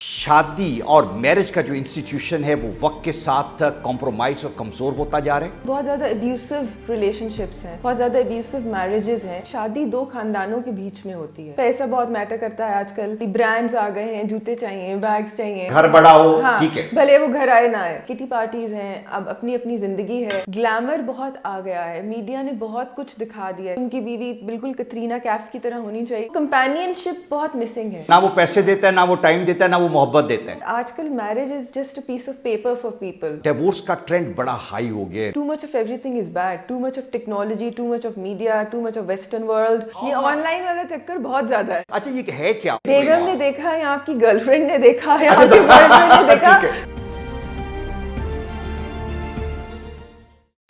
शादी और मैरिज का जो इंस्टीट्यूशन है वो वक्त के साथ कॉम्प्रोमाइज और कमजोर होता जा रहा है। बहुत ज़्यादा अब्यूसिव रिलेशनशिप्स हैं, बहुत ज़्यादा अब्यूसिव मैरिजेस हैं। शादी दो खानदानों के बीच में होती है। पैसा बहुत मैटर करता है आजकल। ब्रांड्स आ गए हैं, जूते चाहिए, बैग्स चाहिए, घर बड़ा हो, हाँ, ठीक है, भले वो घर आए ना आए। किटी पार्टीज हैं, अब अपनी अपनी जिंदगी है। ग्लैमर बहुत आ गया है, मीडिया ने बहुत कुछ दिखा दिया है। उनकी बीवी बिल्कुल कतरीना कैफ की तरह होनी चाहिए। कंपेनियनशिप बहुत मिसिंग है। ना वो पैसे देता है, ना वो टाइम देता है, ना वो मोहब्बत देता है। आजकल marriage is just a piece of paper for people. Divorce का ट्रेंड बड़ा हाई हो गया है। Too much of everything is bad, too much of technology, too much of media, too much of western world. ये online वाला चक्कर बहुत ज्यादा है। अच्छा, ये है क्या? बेगम ने देखा है, आपकी गर्लफ्रेंड ने देखा है, आपके बॉयफ्रेंड ने देखा।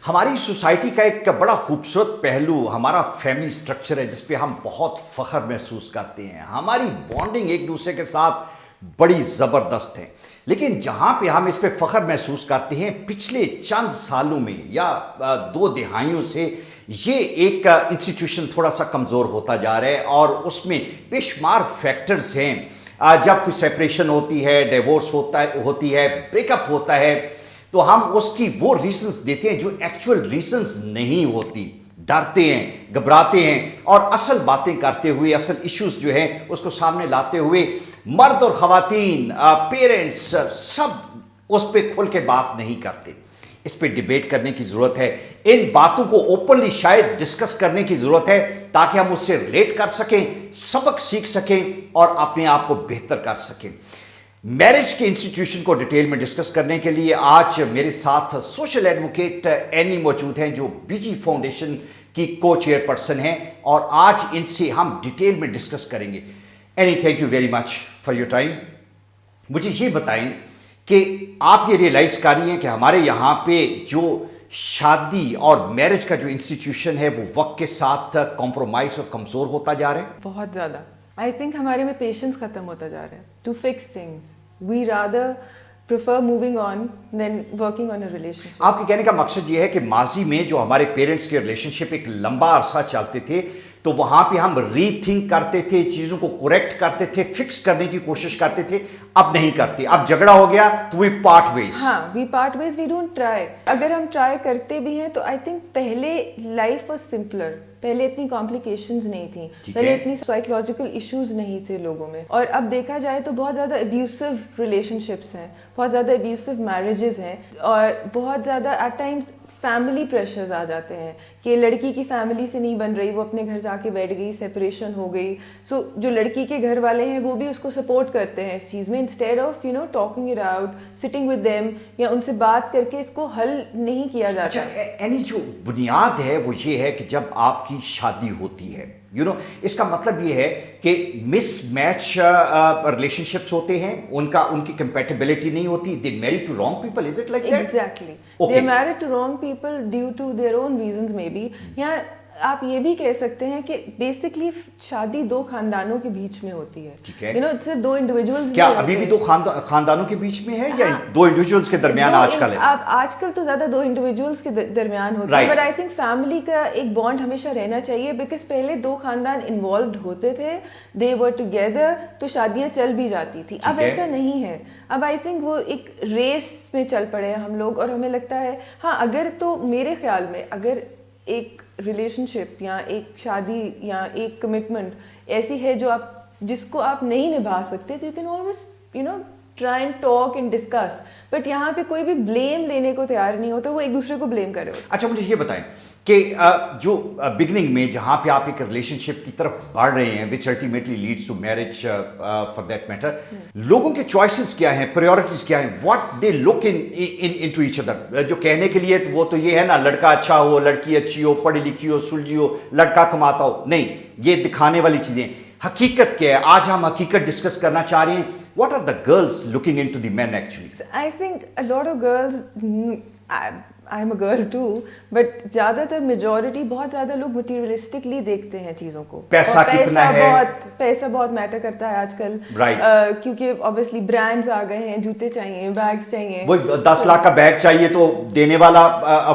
हमारी सोसाइटी का एक बड़ा खूबसूरत पहलू हमारा फैमिली स्ट्रक्चर है, जिसपे हम बहुत फख्र महसूस करते हैं। हमारी बॉन्डिंग एक दूसरे के साथ बड़ी ज़बरदस्त है। लेकिन जहाँ पे हम इस पे फख्र महसूस करते हैं, पिछले चंद सालों में या 2 दहाइयों से ये एक इंस्टीट्यूशन थोड़ा सा कमज़ोर होता जा रहा है और उसमें बेशुमार फैक्टर्स हैं। जब कोई सेपरेशन होती है, डिवोर्स होती है, ब्रेकअप होता है, तो हम उसकी वो रीजंस देते हैं जो एक्चुअल रीजंस नहीं होती। डरते हैं, घबराते हैं और असल बातें करते हुए, असल इश्यूज जो हैं उसको सामने लाते हुए मर्द और ख़वातीन, पेरेंट्स सब उस पर खुल के बात नहीं करते। इस पे डिबेट करने की ज़रूरत है। इन बातों को ओपनली शायद डिस्कस करने की ज़रूरत है, ताकि हम उससे रिलेट कर सकें, सबक सीख सकें और अपने आप को बेहतर कर सकें। मैरिज के इंस्टीट्यूशन को डिटेल में डिस्कस करने के लिए आज मेरे साथ सोशल एडवोकेट एनी मौजूद हैं, जो बीजी फाउंडेशन की को चेयरपर्सन हैं, और आज इनसे हम डिटेल में डिस्कस करेंगे। Any, thank you very much for your time. मुझे ये बताएं कि आप ये रियलाइज़ कर रही हैं कि हमारे यहाँ पे जो शादी और मैरिज का जो इंस्टीट्यूशन है वो वक्त के साथ कॉम्प्रोमाइज़ और कमज़ोर होता जा रहा है। बहुत ज़्यादा। आई थिंक हमारे में पेशेंस खत्म होता जा रहा है। To fix things we rather prefer moving on than working on a relationship. आपके कहने का मकसद ये है कि माजी में जो हमारे पेरेंट्स के रिलेशनशिप एक लंबा अरसा चलते थे, तो वहाँ पे हम रीथिंक करते थे, चीज़ों को करेक्ट करते थे, फिक्स करने की कोशिश करते थे। अब नहीं करते। अब झगड़ा हो गया तो वी पार्ट वेज। हाँ, we part ways, we don't try. अगर हम ट्राई करते भी हैं तो आई थिंक पहले लाइफ वाज सिंपलर। पहले इतनी कॉम्प्लिकेशंस नहीं थी, पहले इतनी साइकोलॉजिकल इश्यूज नहीं थे लोगों में। और अब देखा जाए तो बहुत ज़्यादा अब्यूसिव रिलेशनशिप्स हैं, बहुत ज़्यादा अब्यूसिव मैरिजेस हैं, और बहुत ज़्यादा एट टाइम्स फैमिली प्रेशर्स आ जाते हैं कि लड़की की फैमिली से नहीं बन रही, वो अपने घर जाके बैठ गई, सेपरेशन हो गई। सो जो लड़की के घर वाले हैं वो भी उसको सपोर्ट करते हैं इस चीज़ में, instead of talking it out, sitting with them, या उनसे बात करके इसको हल नहीं किया जाता। अच्छा, यानी जो बुनियाद है वो ये है कि जब आपकी शादी होती है, इसका मतलब ये है कि मिसमैच रिलेशनशिप्स होते हैं, उनकी कंपैटिबिलिटी नहीं होती। They married to wrong people, is it like that? Exactly, they married to wrong people due to their own reasons maybe. या आप ये भी कह सकते हैं कि बेसिकली शादी दो खानदानों के बीच में होती है। ठीक है, सिर्फ दो इंडिविजुअल्स। क्या अभी भी दो खानदानों के बीच में है, या दो इंडिविजुअल्स के दरमियान आजकल है? आजकल तो ज्यादा दो इंडिविजुअल्स के दरमियान होता है, बट आई थिंक फैमिली का एक बॉन्ड हमेशा रहना चाहिए, बिकॉज पहले दो खानदान इन्वॉल्व होते थे, दे वर टुगेदर, तो शादियां चल भी जाती थी। अब ऐसा नहीं है। अब आई थिंक वो एक रेस में चल पड़े हैं हम लोग, और हमें लगता है हाँ, अगर तो मेरे ख्याल में अगर एक रिलेशनशिप या एक शादी या एक कमिटमेंट ऐसी है जिसको आप नहीं निभा सकते, तो you can always try and talk and discuss. But यहाँ पे कोई भी ब्लेम लेने को तैयार नहीं होता, वो एक दूसरे को ब्लेम कर रहे हो। अच्छा, मुझे ये बताएं कि जो बिगनिंग में जहाँ पे आप एक रिलेशनशिप की तरफ बढ़ रहे हैं, which ultimately leads to marriage for that matter, लोगों के चॉइसेस क्या हैं, प्रायोरिटीज क्या हैं, what they look into each other? जो कहने के लिए तो वो तो ये है ना, लड़का अच्छा हो, लड़की अच्छी हो, पढ़ी लिखी हो, सुलझी हो, लड़का कमाता हो। नहीं, ये दिखाने वाली चीजें। हकीकत क्या है? आज हम हकीकत डिस्कस करना चाह रहे हैं। What are the girls looking into the men actually? I think a lot of girls, I am a girl too, but ज़्यादातर मेजॉरिटी बहुत ज़्यादा लोग मटीरियलिस्टिकली देखते हैं चीज़ों को. पैसा कितना है, पैसा बहुत मैटर करता है आजकल. Right. क्योंकि ऑब्वियसली ब्रांड्स आ गए हैं, जूते चाहिए, बैग्स चाहिए. वो 10 लाख का बैग चाहिए तो देने वाला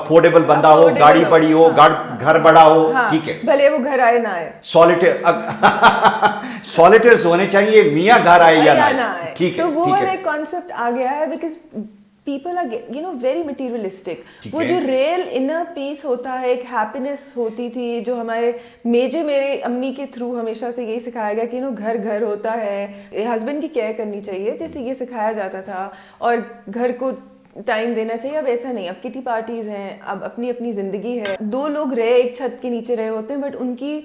अफोर्डेबल बंदा हो, गाड़ी बड़ी हो, घर बड़ा हो. ठीक है, भले वो घर आए ना आए. सॉलिटेयर्स होने चाहिए, मियाँ घर आए या ना आए. ठीक है, तो वो वाला एक कॉन्सेप्ट आ गया है because people are very materialistic. वो जो रियल इनर पीस होता है, एक हैप्पीनेस होती थी जो मेरे अम्मी के थ्रू हमेशा से यही सिखाया गया कि घर होता है, हस्बैंड की केयर करनी चाहिए, जैसे ये सिखाया जाता था, और घर को टाइम देना चाहिए. अब ऐसा नहीं, अब किटी पार्टीज हैं, अब अपनी अपनी जिंदगी है. 2 लोग रहे एक छत के नीचे रहे होते हैं, बट उनकी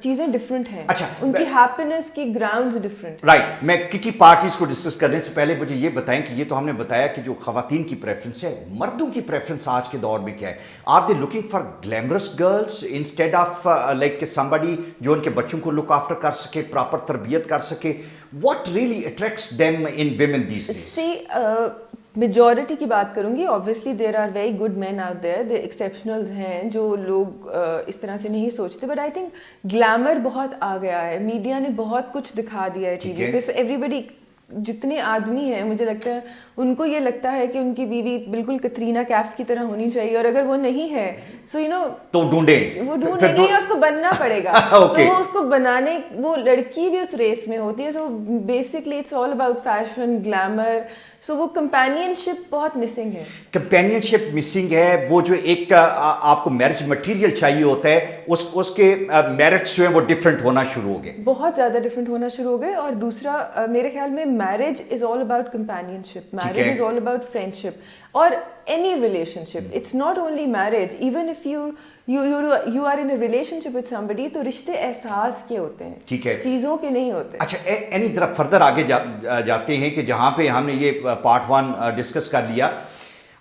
चीजें डिफरेंट हैं. अच्छा, उनकी हैप्पीनेस की ग्राउंड्स डिफरेंट. राइट. मैं किटी पार्टीज को डिस्कस करने से पहले मुझे ये बताएं कि ये तो हमने बताया कि जो खवातीन की प्रेफरेंस है, मर्दों की प्रेफरेंस आज के दौर में क्या है? Are they looking for glamorous girls instead of like somebody जो उनके बच्चों को लुक आफ्टर कर सके, प्रॉपर तरबियत कर सके? What really attracts them in women these days? Majority की बात करूंगी. Obviously there are very good man out there, they exceptionals हैं जो लोग इस तरह से नहीं सोचते, बट आई थिंक ग्लैमर बहुत आ गया है. मीडिया ने बहुत कुछ दिखा दिया है टीवी पे. सो एवरीबडी, जितने आदमी हैं, मुझे लगता है उनको ये लगता है कि उनकी बीवी बिल्कुल कतरीना कैफ की तरह होनी चाहिए, और अगर वो नहीं है सो तो ढूंढेंगे, उसको बनना पड़ेगा. Okay. वो उसको बनाने, वो लड़की भी उस रेस में होती है. So basically it's all about fashion, glamour. So वो कंपेनियनशिप बहुत मिसिंग है. कंपेनियनशिप मिसिंग है. वो जो एक आपको मैरिज मटेरियल चाहिए होता है, उसके मेरिट्स जो है वो डिफरेंट होना शुरू हो गए, बहुत ज़्यादा डिफरेंट होना शुरू हो गए. और दूसरा मेरे ख्याल में marriage is all about companionship, marriage is all about friendship, और any relationship. It's not only marriage, even if you are in a relationship with somebody, तो रिश्ते एहसास के होते हैं, ठीक है, चीज़ों के नहीं होते. अच्छा, एनी तरफ फर्दर आगे जाते हैं कि जहाँ पे हमने ये पार्ट 1 डिस्कस कर लिया.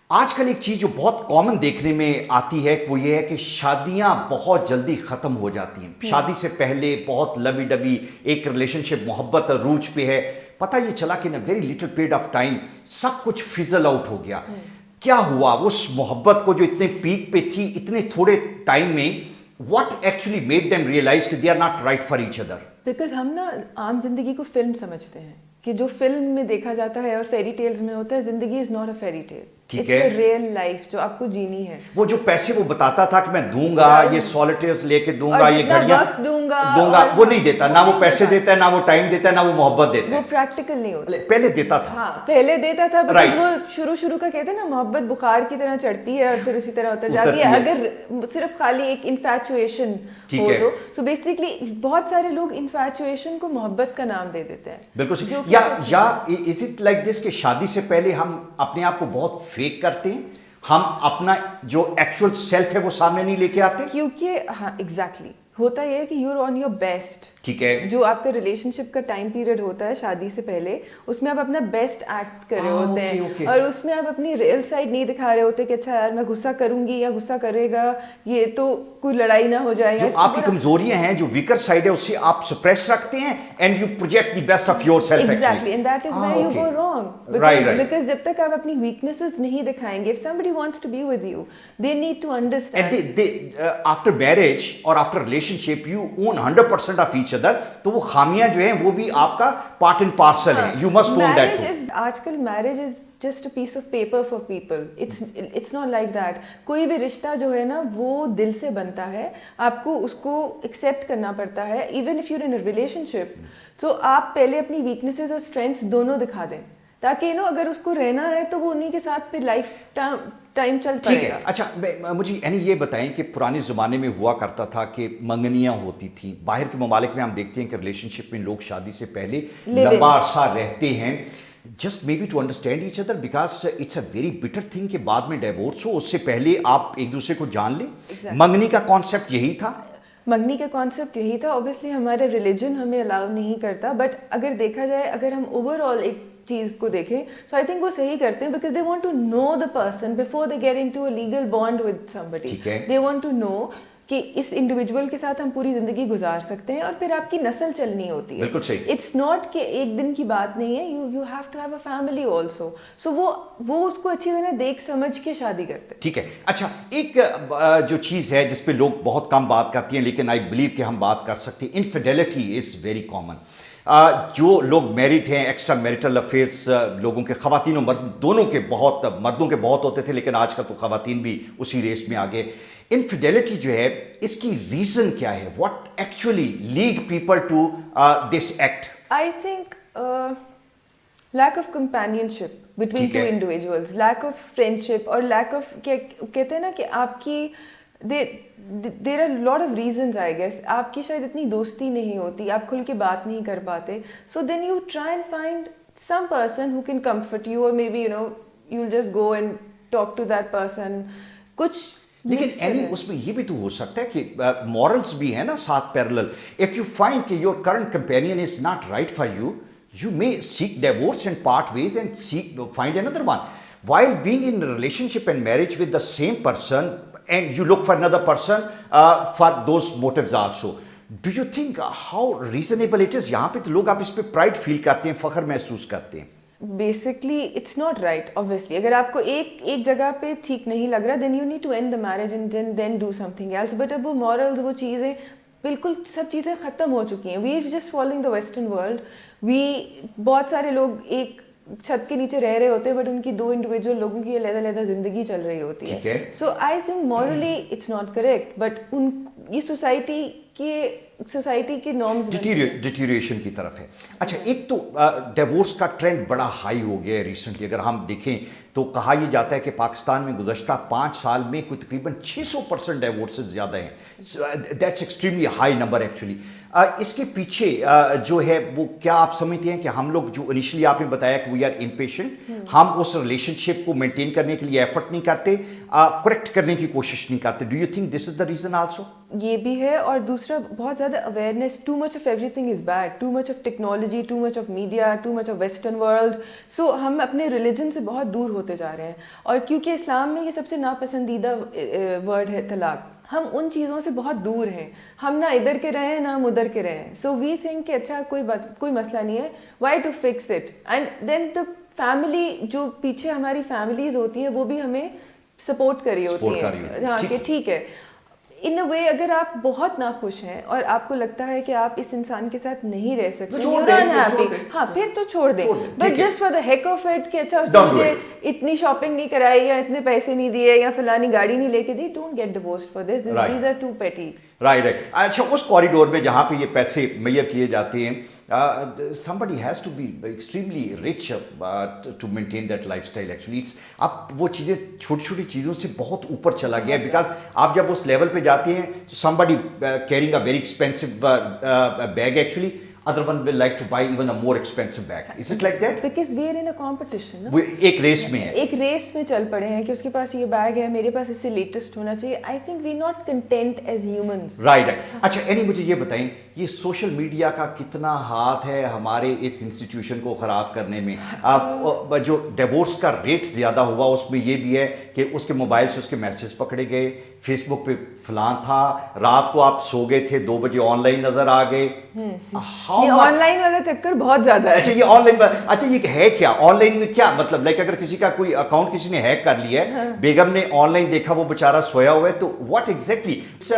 आजकल एक चीज़ जो बहुत कॉमन देखने में आती है वो ये है कि शादियाँ बहुत जल्दी ख़त्म हो जाती हैं. शादी से पहले बहुत लवी डबी एक रिलेशनशिप, मोहब्बत अरूज पे है, पता ये चला कि in a very little period of time सब कुछ फिजल आउट हो गया. क्या हुआ उस मोहब्बत को जो इतने पीक पे थी, इतने थोड़े टाइम में? What actually made them realise कि they are not right for each other? Because हम ना आम जिंदगी को फिल्म समझते हैं, कि जो फिल्म में देखा जाता है और फेरी टेल्स में होता है, जिंदगी is not a fairy tale. ठीक है, रियल लाइफ जो आपको जीनी है. वो जो पैसे वो बताता था कि मैं दूंगा, ये सॉलिटेयर्स लेके दूंगा, ये घड़ियां दूंगा, वो नहीं देता. ना वो पैसे देता है, ना वो टाइम देता है, ना वो मोहब्बत देता है. वो प्रैक्टिकल नहीं होता. पहले देता था. हाँ, पहले देता था. right. वो शुरू का कहते हैं ना, मोहब्बत बुखार की तरह चढ़ती है और फिर उसी तरह उतर जाती है. अगर सिर्फ खाली एक इन्फैचुएशन हो तो. सो बेसिकली बहुत सारे लोग इन्फैचुएशन को मोहब्बत का नाम दे देते हैं. बिल्कुल. या इज इट लाइक दिस कि शादी से पहले हम अपने आप को बहुत फेक करते हैं, हम अपना जो एक्चुअल सेल्फ है वो सामने नहीं लेके आते? क्योंकि हाँ, एग्जैक्टली होता ये है कि you are on your best. ठीक है, जो आपका रिलेशनशिप का टाइम पीरियड होता है शादी से पहले, उसमें आप अपना बेस्ट एक्ट कर रहे होते हैं. और उसमें आप अपनी रियल साइड नहीं दिखा रहे होते कि अच्छा यार मैं गुस्सा करूंगी या गुस्सा करेगा ये तो कोई लड़ाई ना हो जाए. जो आपकी कमजोरियां हैं, जो वीकर साइड है, उससे आप सप्रेस रखते हैं and you project the best of yourself. Exactly, and that is where you go wrong. Because जब तक आप अपनी वीकनेसेस नहीं दिखाएंगे, if somebody wants to be with you, they need to understand. After marriage और after relationship you own 100% of each other. तो वो खामियां जो हैं वो भी आपका पार्ट एंड पार्सल है. You must own that. आजकल marriage is just a piece of paper for people. It's not like that. कोई भी रिश्ता जो है ना वो दिल से बनता है, आपको उसको एक्सेप्ट करना पड़ता है. even if you're in a relationship, तो आप पहले अपनी weaknesses और strengths दोनों दिखा दें, ताकि अगर उसको रहना है तो वो उन्हीं के साथ फिर लाइफ टाइम चल पाएगा. ठीक है. अच्छा, मुझे ये बताएं कि पुराने ज़माने में हुआ करता था कि मंगनियाँ होती थी. बाहर के ममालिक में हम देखते हैं कि रिलेशनशिप में लोग शादी से पहले लंबा अरसा रहते हैं, just maybe to understand each other, because it's a very bitter thing कि बाद में डिवोर्स हो, उससे पहले आप एक दूसरे को जान लें. मंगनी का कॉन्सेप्ट यही था. मंगनी का कॉन्सेप्ट यही था. ऑब्वियसली हमारे रिलीजन हमें अलाउ नहीं करता, बट अगर देखा जाए, अगर हम ओवरऑल एक चीज को देखें, सो आई थिंक वो सही करते हैं, because they want to know the person before they get into a legal bond with somebody. They want to know کہ اس انڈیویجول کے ساتھ ہم پوری زندگی گزار سکتے ہیں اور پھر آپ کی نسل چلنی ہوتی ہے. بالکل صحیح. اٹس ناٹ کہ ایک دن کی بات نہیں ہے, you have to have a family also. So وہ اس کو اچھی طرح دیکھ سمجھ کے شادی کرتے ہیں. ٹھیک ہے. اچھا, ایک جو چیز ہے جس پہ لوگ بہت کم بات کرتی ہیں لیکن آئی بلیو کہ ہم بات کر سکتے ہیں, انفیڈیلٹی از ویری کامن. جو لوگ میرڈ ہیں, ایکسٹرا میریٹل افیئرس لوگوں کے, خواتین و مرد دونوں کے بہت, مردوں کے بہت ہوتے تھے لیکن آج کل تو خواتین بھی اسی ریس میں آگے. انفیڈیلٹی جو ہے اس کی ریزن کیا ہے؟ What actually lead people to this act? I think lack of companionship between two individuals, lack of friendship اور لیک آف, کہتے ہیں نا کہ آپ کی there are lot of reasons I guess. آپ کی شاید اتنی دوستی نہیں ہوتی, آپ کھل کے بات نہیں کر پاتے. So then you try and find some person who can comfort you, اور maybe you will just go and talk to that person. کچھ لیکن اینی اس میں یہ بھی تو ہو سکتا ہے کہ مورلس بھی ہیں نا ساتھ پیرلل. اف یو فائنڈ کہ your current companion is not right for you, you may seek divorce and part ways and find another one. While being in a relationship and marriage with the same person, and you look for another person for those motives also. Do you think how reasonable it is? یہاں پہ تو لوگ آپ اس پہ pride feel کرتے ہیں, فخر محسوس کرتے ہیں. Basically it's not right obviously. اگر آپ کو ایک جگہ پہ ٹھیک نہیں لگ رہا then you need to end the marriage and then do something else. But اب وہ morals, وہ چیزیں بالکل سب چیزیں ختم ہو چکی ہیں. We just following the western world. بہت سارے لوگ ایک چھت کے نیچے رہ رہے ہوتے ہیں بٹ ان کی دو انڈیویجول لوگوں کی علیحدہ زندگی چل رہی ہوتی ہے. So I think morally it's not correct, but یہ سوسائٹی کے نارمز ڈیٹیریشن کی طرف ہے. اچھا, ایک تو ڈیورس کا ٹرینڈ بڑا ہائی ہو گیا ہے ریسنٹلی. اگر ہم دیکھیں تو کہا یہ جاتا ہے کہ پاکستان میں گزشتہ 5 سال میں کوئی تقریباً 600% ڈیورسز زیادہ ہیں. That's extremely high number actually. اس کے پیچھے جو ہے وہ کیا آپ سمجھتے ہیں کہ ہم لوگ جو انیشلی آپ نے بتایا کہ وی آر امپیشنٹ, ہم اس ریلیشن شپ کو مینٹین کرنے کے لیے ایفرٹ نہیں کرتے, کریکٹ کرنے کی کوشش نہیں کرتے. Do you think this is the reason also? یہ بھی ہے, اور دوسرا بہت زیادہ awareness. Too much of everything is bad, too much of technology, too much of media, too much of western world. So ہم اپنے ریلیجن سے بہت دور ہوتے جا رہے ہیں, اور کیونکہ اسلام میں یہ سب سے ناپسندیدہ ورڈ ہے طلاق, ہم ان چیزوں سے بہت دور ہیں. ہم نہ ادھر کے رہے ہیں نہ ہم ادھر کے رہے ہیں. سو وی تھنک کہ اچھا کوئی مسئلہ نہیں ہے, why to fix it. And then the family, جو پیچھے ہماری فیملیز ہوتی ہیں وہ بھی ہمیں سپورٹ کر رہی ہوتی ہیں. ہاں کہ ٹھیک ہے, ان اے وے اگر آپ بہت ناخوش ہیں اور آپ کو لگتا ہے کہ آپ اس انسان کے ساتھ نہیں رہ سکتے, ہاں پھر تو چھوڑ دیں. But just for the heck of it کہ اچھا اس نے مجھے اتنی شاپنگ نہیں کرائی یا اتنے پیسے نہیں دیے یا فلانی گاڑی نہیں لے کے دی, don't get divorced for this. These are too petty. Right. اچھا, اس کوریڈور میں جہاں پہ یہ پیسے میسر کیے جاتے ہیں, somebody has to be extremely rich to maintain that lifestyle actually. اب وہ چیزیں چھوٹی چھوٹی چیزوں سے بہت اوپر چلا گیا ہے, بیکاز آپ جب اس لیول پہ جاتے ہیں تو somebody carrying a very expensive bag actually, other one will like to buy even a more expensive bag. Is it like that? Because we are in a competition. وہ ایک ریس میں ہے, ایک ریس میں چل پڑے ہیں کہ اس کے پاس یہ بیگ ہے, میرے پاس اس سے لیٹسٹ ہونا چاہیے. I think we not content as humans. Right. اچھا اینی, مجھے یہ بتائیں یہ سوشل میڈیا کا کتنا ہاتھ ہے ہمارے اس انسٹیٹیوشن کو خراب کرنے میں؟ جو ڈیورس کا ریٹ زیادہ ہوا اس میں یہ بھی ہے کہ اس کے موبائل سے اس کے میسیجز پکڑے گئے, فیس بک پہ فلاں تھا, رات کو آپ سو گئے تھے 2 بجے آن لائن نظر آ گئے. یہ آن لائن والا چکر بہت زیادہ ہے. اچھا, یہ آن لائن, اچھا یہ ہے کیا آن لائن میں کیا مطلب؟ لائک اگر کسی کا کوئی اکاؤنٹ کسی نے ہیک کر لیا ہے, بیگم نے آن لائن دیکھا وہ بیچارہ سویا ہوا ہے, تو what exactly it's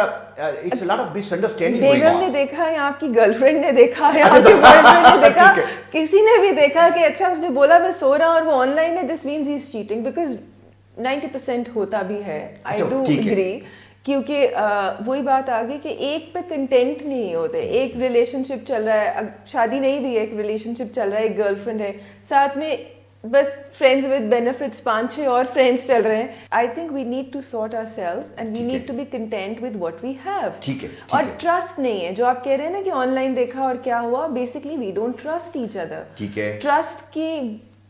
a lot of misunderstanding. بیگم نے دیکھا یا آپ کی گرل فرینڈ نے دیکھا یا آپ کے بوائے فرینڈ نے دیکھا, کسی نے بھی دیکھا کہ اچھا اس نے بولا میں سو رہا ہوں اور وہ آن لائن ہے, this means he is chatting. Because 90% ہوتا بھی ہے, آئی ڈو اگری. کیونکہ وہی بات آ گئی کہ ایک پہ کنٹینٹ نہیں ہوتے. ایک ریلیشن شپ چل رہا ہے, شادی نہیں بھی ہے, ایک ریلیشن شپ چل رہا ہے, ایک گرل فرینڈ ہے, ساتھ میں بس فرینڈز ود بینیفٹس 5-6 اور فرینڈس چل رہے ہیں. I think we need to sort ourselves and we need to be content with what we have. ٹھیک ہے. اور ٹرسٹ نہیں ہے جو آپ کہہ رہے ہیں نا کہ آن لائن دیکھا اور کیا ہوا, basically we don't trust each other. ٹھیک ہے.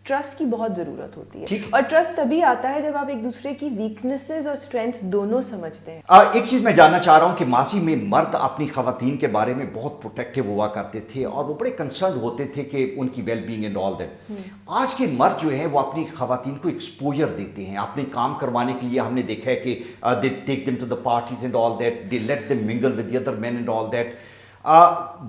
ट्रस्ट की बहुत ज़रूरत होती है, ठीक है। और ट्रस्ट तभी आता है जब आप एक दूसरे की वीकनेसेस और स्ट्रेंथ्स दोनों समझते हैं। एक चीज़ मैं जानना चाह रहा हूँ कि माजी में मर्द अपनी ख़वातीन के बारे में बहुत प्रोटेक्टिव हुआ करते थे और वो बड़े कंसर्न होते थे कि उनकी well being and all that. आज के मर्द जो है वो अपनी ख़वातीन को एक्सपोजर देते हैं अपने काम करवाने के लिए। हमने देखा है कि they take them to the parties and all that, they let them mingle with the other men and all that.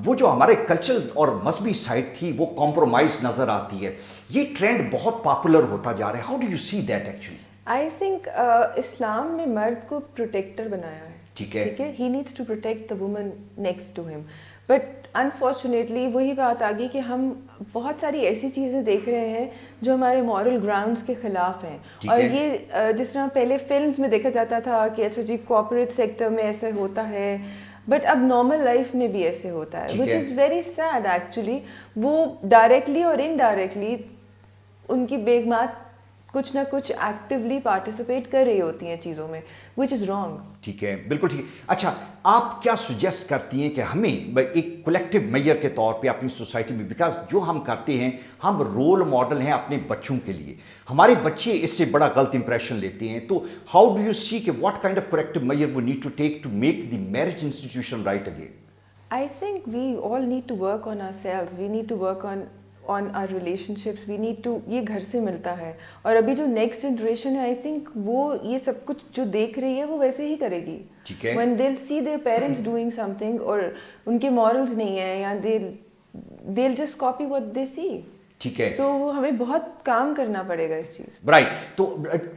वो जो हमारे कल्चरल और मजहबी साइड थी वो कॉम्प्रोमाइज नज़र आती है। ये ट्रेंड बहुत पॉपुलर होता जा रहा है। How do you see that actually? I think इस्लाम में मर्द को प्रोटेक्टर बनाया है, ठीक है। ठीक है, he needs to protect the woman next to him, but unfortunately वही बात आ गई कि हम बहुत सारी ऐसी चीज़ें देख रहे हैं जो हमारे मॉरल ग्राउंड्स के खिलाफ हैं। और ये जिस तरह पहले फिल्म्स में देखा जाता था कि अच्छा जी कॉर्पोरेट सेक्टर में ऐसे होता है, बट अब नॉर्मल लाइफ में भी ऐसे होता है, which is very sad actually. वो डायरेक्टली और इनडायरेक्टली उनकी बेगमात कुछ ना कुछ एक्टिवली पार्टिसिपेट कर रही होती हैं चीज़ों में, विच इज़ रॉन्ग। ठीक है, बिल्कुल ठीक है। अच्छा, आप क्या सुजेस्ट करती हैं कि हमें एक कलेक्टिव मेजर के तौर पे अपनी सोसाइटी में, बिकॉज जो हम करते हैं हम रोल मॉडल हैं अपने बच्चों के लिए, हमारे बच्चे इससे बड़ा गलत इंप्रेशन लेते हैं, तो हाउ डू यू सी कि what kind of collective measure we need to take to make the marriage institution right again? I think we all need to work on ourselves. We need to work on our relationships. We need to, ये घर से मिलता है, और अभी जो next generation है I think वो ये सब कुछ जो देख रही है वो वैसे ही करेगी। ठीक है। When they'll see their parents doing something और उनके morals नहीं है, या they'll just copy what they see. ठीक है। So हमें बहुत काम करना पड़ेगा इस चीज़। राइट, तो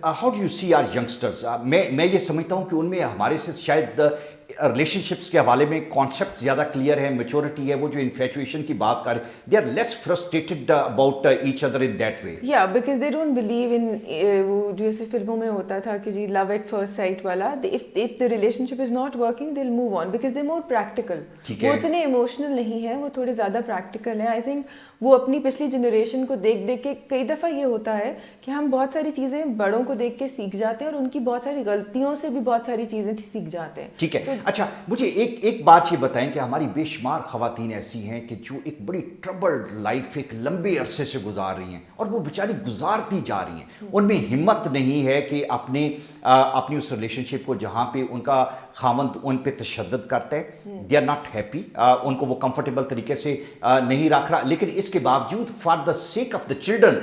how do you see our youngsters? मैं ये समझता हूँ कि उनमें हमारे से शायद रिलेशनशिप्स के हवाले में कॉन्सेप्ट ज़्यादा क्लियर है, मैच्योरिटी है। वो जो इन्फेचुएशन की बात कर रहे हैं, they are less frustrated about each other in that way. या because they don't believe in वो जो ऐसे फिल्मों में होता था कि जी लव एट फर्स्ट साइट वाला, if the relationship is not working they will move on, because they more practical. वो इतने इमोशनल नहीं है, वो थोड़े ज़्यादा प्रैक्टिकल है। आई थिंक वो अपनी पिछली जनरेशन को देख देख के, कई दफ़ा ये होता है कि हम बहुत सारी चीज़ें बड़ों को देख के सीख जाते हैं और उनकी बहुत सारी गलतियों से भी बहुत सारी चीज़ें सीख जाते हैं। ठीक है। अच्छा, मुझे एक बात ये बताएं कि हमारी बेशुमार ख़वातीन ऐसी हैं कि जो एक बड़ी ट्रबल्ड लाइफ एक लंबे अरसे से गुजार रही हैं और वो बेचारी गुजारती जा रही हैं, उनमें हिम्मत नहीं है कि अपनी उस रिलेशनशिप को जहाँ पे उनका खामंद उन पे तशद्दुद करता है, दे आर नॉट हैप्पी, उनको वो कंफर्टेबल तरीके से नहीं रख रहा, लेकिन इसके बावजूद for the sake of the children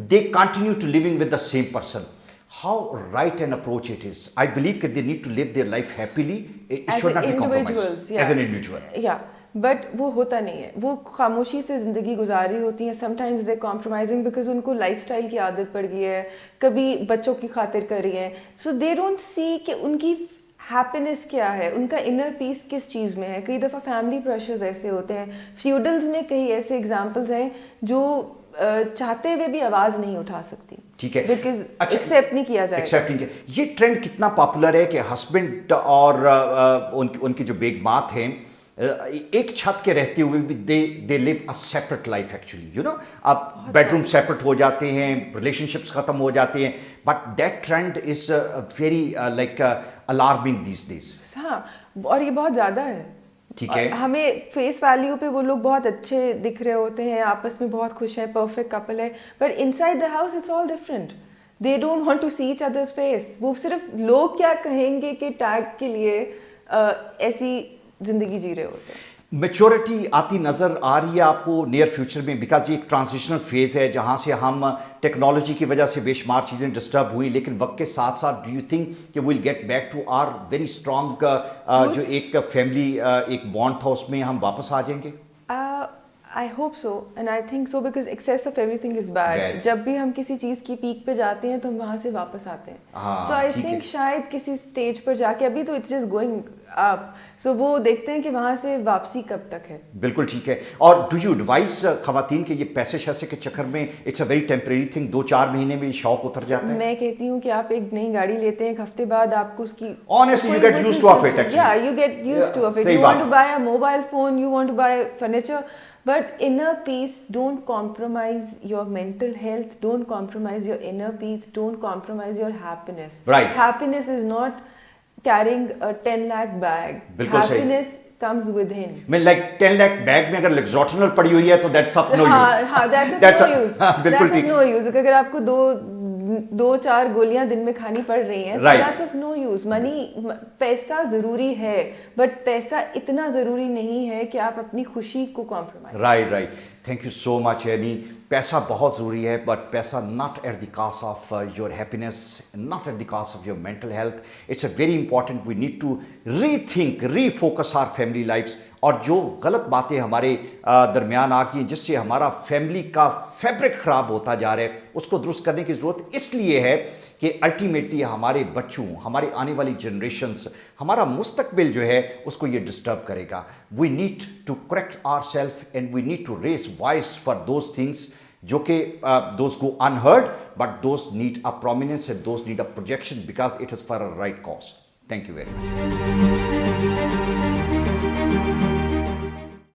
they continue to living with the same person. How right an approach it is? I believe that they need to live their life happily. It should not be compromised. As an individual. Yeah. But वो होता नहीं है, वो खामोशी से ज़िंदगी गुजार रही होती हैं। समटाइम्स दे कॉम्प्रोमाइजिंग बिकॉज उनको लाइफस्टाइल की आदत पड़ गई है, कभी बच्चों की खातिर कर रही हैं। सो दे डोंट सी कि उनकी हैप्पीनेस क्या है, उनका इनर पीस किस चीज़ में है। कई दफ़ा फैमिली प्रेशर्स ऐसे होते हैं, फ्यूडल्स में कई ऐसे एग्जाम्पल्स हैं जो चाहते हुए भी आवाज़ नहीं उठा सकती। ठीक है, बिकॉज एक्सेप्ट नहीं किया जाएगा। एक्सेप्ट नहीं किया। ये ट्रेंड कितना पॉपुलर है कि हस्बैंड और उनकी जो बेगमात हैं एक छत के रहते हुए भी they live a separate life actually, you know. अब बेडरूम सेपरेट हो जाते हैं, रिलेशनशिप्स खत्म हो जाते हैं, but that trend is very like alarming these days. हाँ, और ये बहुत ज़्यादा है। ठीक है। हमें फेस वैल्यू पे वो लोग बहुत अच्छे दिख रहे होते हैं, आपस में बहुत खुश हैं, परफेक्ट कपल है, पर inside the house it's all different. They don't want to see each others face. वो सिर्फ लोग क्या कहेंगे कि टैग के लिए ऐसी जिंदगी जी रहे होते हैं। मैच्योरिटी आती नज़र आ रही है आपको नियर फ्यूचर में? बिकॉज ये एक ट्रांजिशनल फेज़ है जहाँ से हम टेक्नोलॉजी की वजह से बेशुमार चीज़ें डिस्टर्ब हुई, लेकिन वक्त के साथ साथ डू यू थिंक कि will get back to our very strong जो एक फैमिली एक बॉन्ड था उसमें हम वापस आ जाएंगे? I hope so and I think so because excess of everything is bad. जब भी हम किसी चीज़ की पीक पे जाते हैं तो हम वहाँ से वापस आते हैं। So I think शायद किसी स्टेज पर जाके, अभी तो it's just going up, so वो देखते हैं कि वहाँ से वापसी कब तक है। बिल्कुल ठीक है। और डू यू एडवाइस खवातीन के ये पैसे शैसे के चक्कर में it's a very temporary thing, 2-4 महीने में शौक उतर जाता है? मैं कहती हूँ कि आप एक नई गाड़ी लेते हैं, एक हफ्ते बाद आपको उसकी honestly you get used to of it actually. Yeah, you get used to of it. You want to buy a mobile phone, you want to buy furniture, but inner peace, don't compromise your mental health, don't compromise your inner peace, don't compromise your happiness. Right. Happiness is not carrying a 10 lakh bag. बिल्कुल सही। Happiness comes within. मैं like 10 lakh bag में अगर लेक्सोटनल पड़ी हुई है तो that's of no हाँ use. हाँ, that's of That's no a- use. हाँ, बिल्कुल That's of ठीक. no use. अगर आपको दो चार गोलियां दिन में खानी पड़ रही हैं, Right. that's of no use. पैसा जरूरी है, बट पैसा इतना जरूरी नहीं है कि आप अपनी खुशी को compromise. Right right, thank you so much यानी पैसा बहुत ज़रूरी है बट पैसा not at the cost of your happiness, not at the cost of your mental health. It's a very important, we need to rethink, refocus our family lifes. और जो गलत बातें हमारे दरमियान आ गई जिससे हमारा फैमिली का फैब्रिक ख़राब होता जा रहा है, उसको दुरुस्त करने की ज़रूरत इसलिए है कि अल्टीमेटली हमारे बच्चों, हमारे आने वाली जनरेशन्स, हमारा मुस्तकबिल जो है उसको ये डिस्टर्ब करेगा. We need to correct our self and we need to raise voice for those things जो कि those go unheard but those need a prominence and those need a projection because it is for a right cause. Thank you very much.